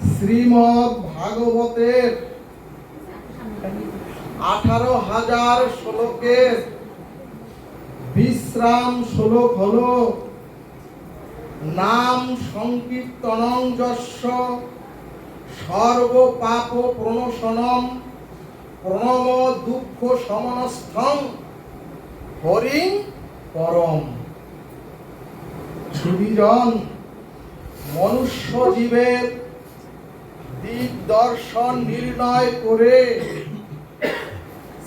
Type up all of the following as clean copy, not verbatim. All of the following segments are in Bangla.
শ্রীমদ্ ভাগবতের 18,000 শ্লোকের বিশ্রাম শ্লোক হলো নাম সংকীর্তনং যস্য সর্ব পাপ প্রণশনম প্রণম দুঃখ সমনস্থং হরিং পরম। সুধীজন, মনুষ্য জীবের দিক দর্শন নির্ণয় করে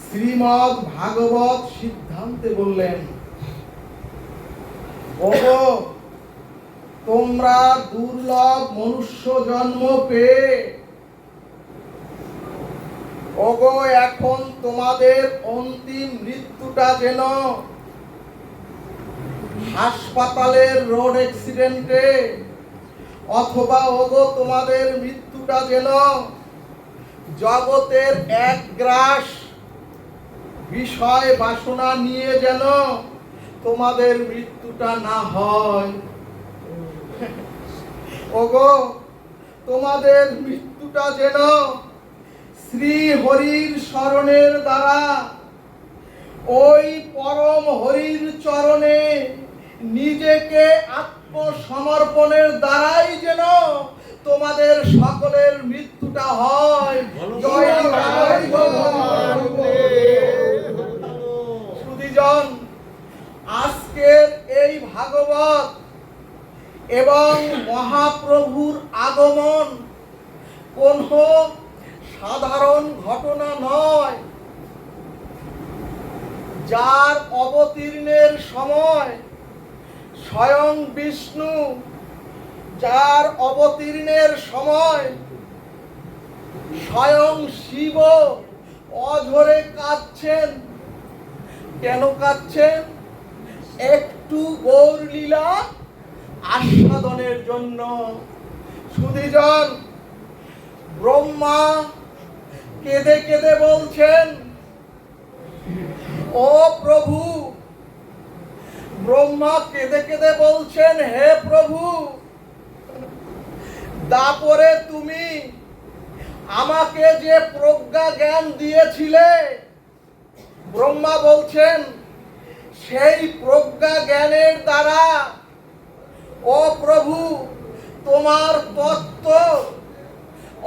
শ্রীমদ্ ভাগবত সিদ্ধান্তে বললেন, ওগো তোমরা দুর্লভ মনুষ্য জন্ম পেয়ে ওগো এখন তোমাদের অন্তিম মৃত্যুটা যেন হাসপাতালের রোড অ্যাক্সিডেন্টে, অথবা ওগো তোমাদের মৃত্যুটা যেন জগতের এক গ্রাস বিষয় বাসনা নিয়ে যেন তোমাদের মৃত্যুটা না হয়। ওগো তোমাদের মৃত্যুটা যেন শ্রী হরির শরণের দ্বারা, ওই পরম হরির চরণে নিজেকে আত্মসমর্পণের দ্বারাই যেন তোমাদের সকলের মৃত্যুটা হয়। সুধীজন, আজকের এই ভাগবত এবং মহাপ্রভুর আগমন কোন সাধারণ ঘটনা নয়। যার অবতীর্ণের সময় স্বয়ং বিষ্ণু, যার অবতীর্ণের সময় স্বয়ং শিব অঝরে কাঁদছেন। কেন কাঁদছেন? একটু গৌর লীলা আস্বাদনের জন্য। সুধীজন, ব্রহ্মা কেঁদে কেঁদে বলছেন, ও প্রভু, ব্রহ্মা কেঁদে কেঁদে বলছেন, হে প্রভু, দাপরে তুমি আমাকে যে প্রজ্ঞা জ্ঞান দিয়েছিলে, ব্রহ্মা বলছেন সেই প্রজ্ঞা জ্ঞানের দ্বারা ও প্রভু তোমার তত্ত্ব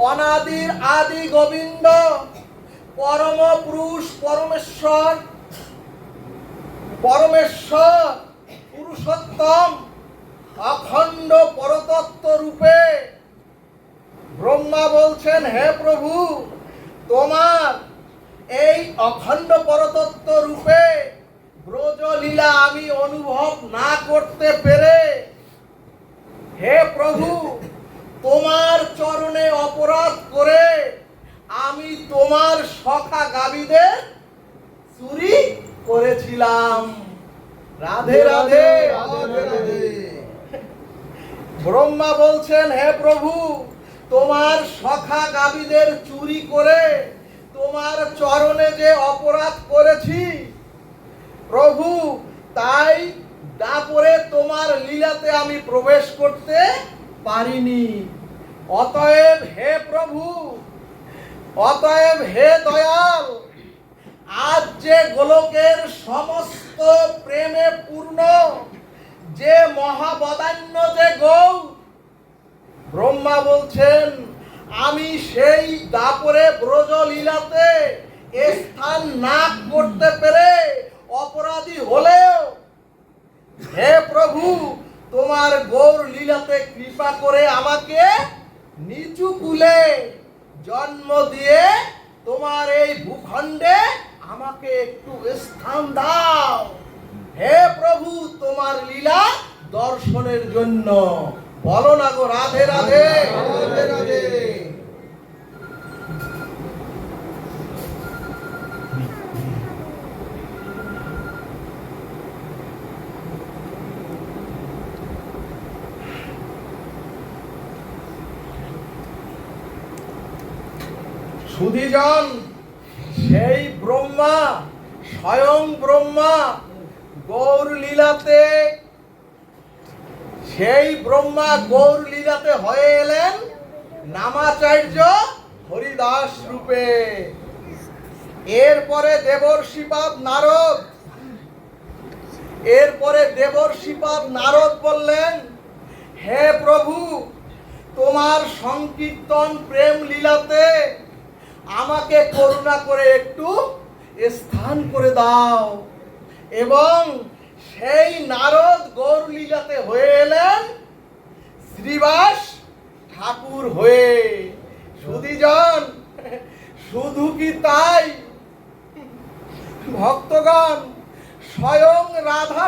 অনাদির আদি গোবিন্দ পরম পুরুষ পরমেশ্বর পুরুষোত্তম অখণ্ড পরতত্ত্ব রূপে, ব্রহ্মা বলছেন, হে প্রভু, তোমার এই অখণ্ড পরতত্ত্ব রূপে ব্রজলীলা আমি অনুভব না করতে পেরে, হে প্রভু, তোমার চরণে অপরাধ করে আমি তোমার সখা গাভীদের চুরি করেছিলাম। রাধে রাধে রাধে রাধে। ব্রহ্মা বলছেন, হে প্রভু, তোমার সখা গাভীদের চুরি করে তোমার চরণে যে অপরাধ করেছি প্রভু, তাই দাপরে তোমার লীলাতে আমি প্রবেশ করতে পারিনি। অতএব হে প্রভু, অতএব হে দয়াল, আজ যে গোলকের সমস্ত প্রেমে পূর্ণ যে মহাবদান্য যে গৌ, ব্রহ্মা বলছেন আমি সেই দাপরে ব্রজলীলাতে স্থান না করতে পেরে অপরাধী হলেও, হে প্রভু, তোমার গৌর লীলাতে কৃপা করে আমাকে নিচু কুলে জন্ম দিয়ে তোমার এই ভূখণ্ডে আমাকে একটু স্থান দাও। হে প্রভু, তোমার লীলা দর্শনের জন্য। বলো না গো, রাধে রাধে রাধে রাধে। সুধীজন, সেই ব্রহ্মা, স্বয়ং ব্রহ্মা গৌর লীলাতে, সেই ব্রহ্মা গৌর লীলাতে হয়ে এলেন নামাচার্য হরিদাস রূপে। এরপরে দেবর্ষিপাদ নারদ বললেন, হে প্রভু, তোমার সংকীর্তন প্রেম লীলাতে আমাকে করুণা করে একটু স্থান করে দাও। এবং সেই নারদ গৌর লীলাতে হয়ে এলেন শ্রীবাস ঠাকুর হয়ে। সুধীজন, শুধু কি তাই, ভক্তগণ, স্বয়ং রাধা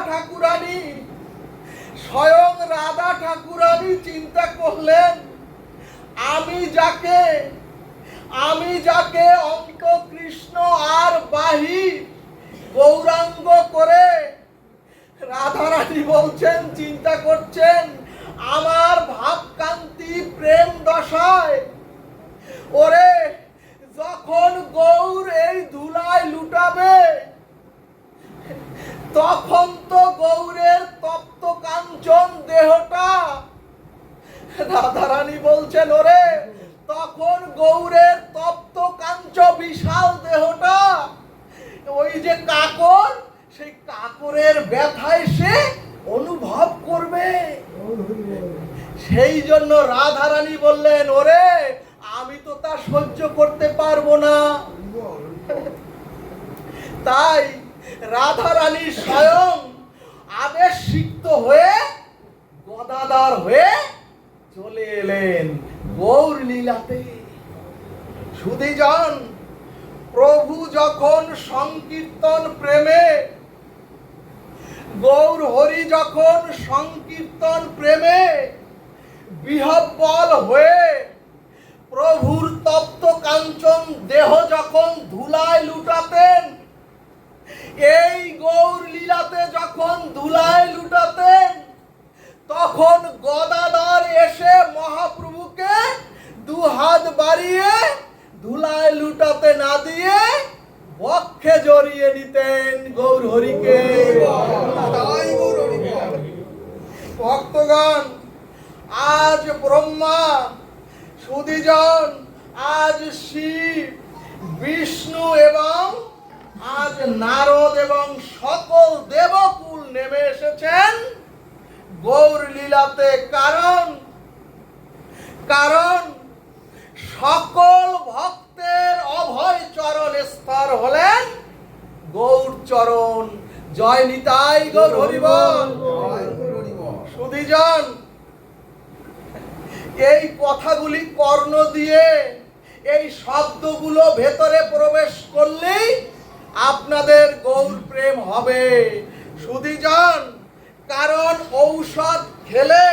ঠাকুরানী চিন্তা করলেন, আমি যাকে অন্ত কৃষ্ণ আর বাহির গৌরাঙ্গ করে, রাধারানী বলছেন, চিন্তা করছেন, আমার ভাবকান্তি প্রেম দশায় ওরে যখন গৌর এই ধুলায় লুটাবে, তখন তো গৌরের তপ্ত কাঞ্চন দেহটা, রাধারানী বলছেন, ওরে তখন গৌরের তপ্ত কাঞ্চ বিশাল দেহটা ওই যে কাকর, সেই কাকরের ব্যথায় সে অনুভব করবে। সেই জন্য রাধারানী বললেন, ওরে আমি তো তা সহ্য করতে পারবো না। তাই রাধারানী স্বয়ং আবেশিক্ত হয়ে গদাধর হয়ে চলে এলেন গৌর লীলাতে। সুধীজন, প্রভু যখন সংকীর্তন প্রেমে, গৌর হরি যখন সংকীর্তন প্রেমে বিহ্বল হয়ে প্রভুর তপ্ত কাঞ্চন দেহ যখন ধুলায় লুটাতেন, এই গৌর লীলাতে যখন ধুলায় লুটাতেন, তখন গদাধর এসে মহাপ্রভুকে দুহাত বাড়িয়ে ধুলায় লুটাতে না দিয়ে বক্ষে জড়িয়ে নিতেন গৌর হরিকে। ভক্তগণ, আজ ব্রহ্মা, সুধীজন, আজ শিব, বিষ্ণু এবং আজ নারদ এবং সকল দেবকুল নেমে এসেছেন গৌর লীলাতে। কারণ সকল ভক্তের অভয় চরণ স্তর হলেন গৌর চরণ। জয় নিতাই গৌর হরিবল। সুধীজন, এই কথাগুলি কর্ণ দিয়ে, এই শব্দগুলো ভেতরে প্রবেশ করলেই আপনাদের গৌর প্রেম হবে। সুধীজন, কারণ ঔষধ খেলে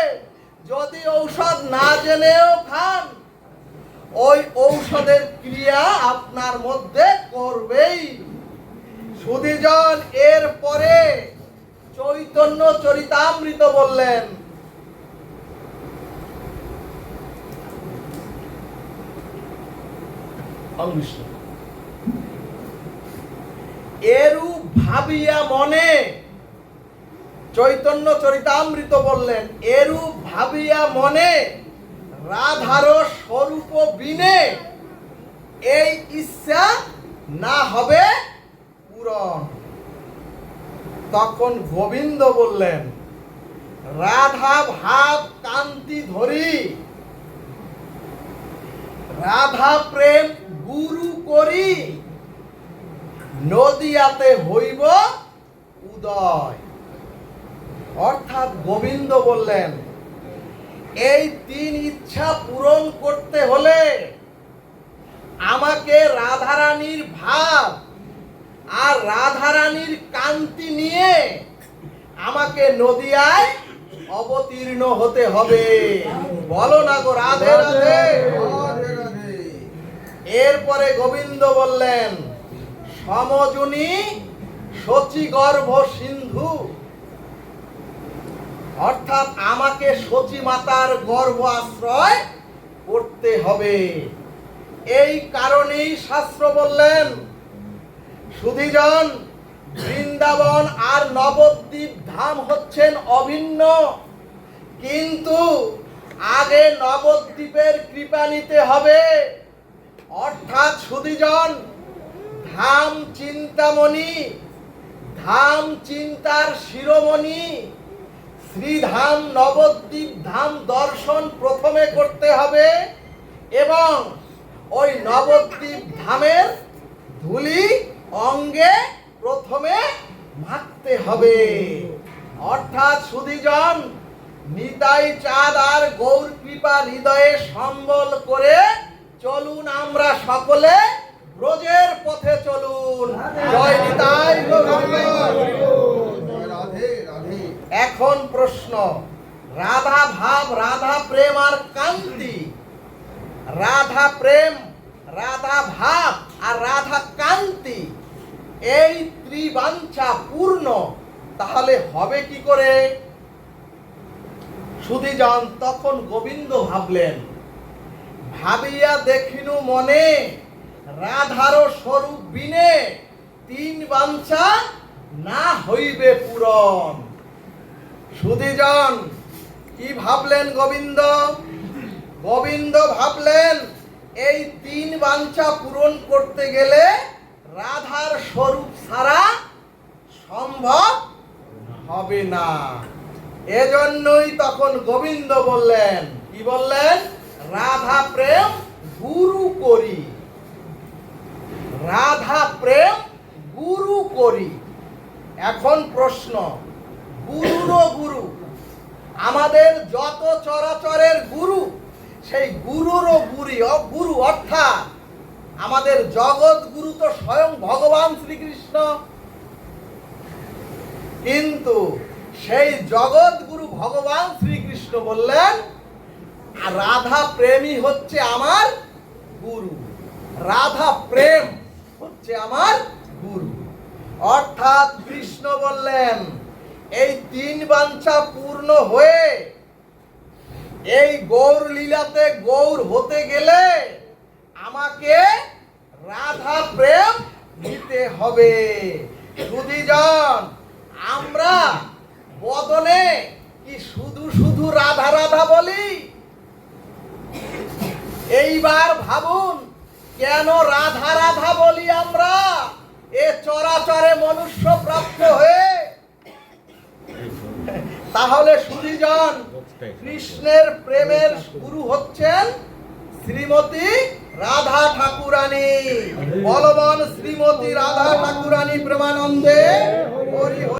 যদি ঔষধ না জেনেও খান, ওই ঔষধের ক্রিয়া আপনার মধ্যে করবেই। সুধীজন, এরপরে চৈতন্য চরিতামৃত বললেন, এরূপ ভাবিয়া মনে, চৈতন্য চরিতামৃত বললেন, এরূপ ভাবিয়া মনে রাধার স্বরূপ বিনে এই ইচ্ছা না হবে পূরণ। তখন গোবিন্দ বললেন, রাধা ভাব কান্তি ধরি, রাধা প্রেম গুরু করি, নদিয়াতে হইব উদয়। অর্থাৎ গোবিন্দ বললেন, এই তিন ইচ্ছা পূরণ করতে হলে আমাকে রাধারানীর ভাব আর রাধারানীর কান্তি নিয়ে আমাকে নদিয়ায় অবতীর্ণ হতে হবে। বলো না গো রাধে রাধে। এরপরে গোবিন্দ বললেন, সমজনী শচী গর্ভ সিন্ধু, অর্থাৎ আমাকে শচী মাতার গর্ভ আশ্রয় করতে হবে। এই কারণেই শাস্ত্র বললেন, সুধীজন, বৃন্দাবন আর নবদ্বীপ ধাম হচ্ছেন অভিন্ন, কিন্তু আগে নবদ্বীপের কৃপা নিতে হবে। অর্থাৎ সুধীজন, ধাম চিন্তামণি, ধাম চিন্তার শিরোমণি শ্রীধাম নবদ্বীপ ধাম দর্শন প্রথমে করতে হবে এবং ওই নবদ্বীপ ধামের ধুলি অঙ্গে প্রথমে মাখতে হবে। অর্থাৎ সুধীজন, নিতাই চাঁদ আর গৌর কৃপা হৃদয়ে সম্বল করে চলুন আমরা সকলে ব্রজের পথে চলুন। জয় নিতাই গৌর। এখন প্রশ্ন, রাধা ভাব, রাধা প্রেম আর কান্তি, রাধা প্রেম, রাধা ভাব আর রাধা কান্তি, এই ত্রিবাঞ্ছা পূর্ণ তাহলে হবে কি করে? সুধীজন, তখন গোবিন্দ ভাবলেন, ভাবিয়া দেখিনু মনে রাধার স্বরূপ বিনে তিন বাঞ্ছা না হইবে পূরণ। সুধীজন, কি ভাবলেন গোবিন্দ? গোবিন্দ ভাবলেন এই তিন বাঞ্ছা পূরণ করতে গেলে রাধার স্বরূপ ছাড়া সম্ভব হবে না। এজন্যই তখন গোবিন্দ বললেন, কি বললেন? রাধা প্রেম গুরু করি, রাধা প্রেম গুরু করি। এখন প্রশ্ন, গুরুরও গুরু, আমাদের যত চরাচরের গুরু, সেই গুরুরও গুরু অর্থাৎ আমাদের জগৎ গুরু তো স্বয়ং ভগবান শ্রীকৃষ্ণ। কিন্তু সেই জগৎ গুরু ভগবান শ্রীকৃষ্ণ বললেন, রাধা প্রেমই হচ্ছে আমার গুরু, রাধা প্রেম হচ্ছে আমার গুরু। অর্থাৎ কৃষ্ণ বললেন, এই তিন বাঞ্ছা পূর্ণ হয়ে এই গৌর লীলাতে গৌর হতে গেলে আমাকে রাধা প্রেম নিতে হবে। সুধীজন, আমরা বদনে কি শুধু শুধু রাধা রাধা বলি? এইবার ভাবুন, কেন রাধা রাধা বলি আমরা এ চরাচরে মনুষ্য প্রাপ্ত হয়ে? তাহলে সুধীজন, কৃষ্ণের প্রেমের গুরু হচ্ছেন শ্রীমতী রাধা ঠাকুরানী। বলবান শ্রীমতী রাধা ঠাকুরানী প্রেমানন্দে হরি হরি।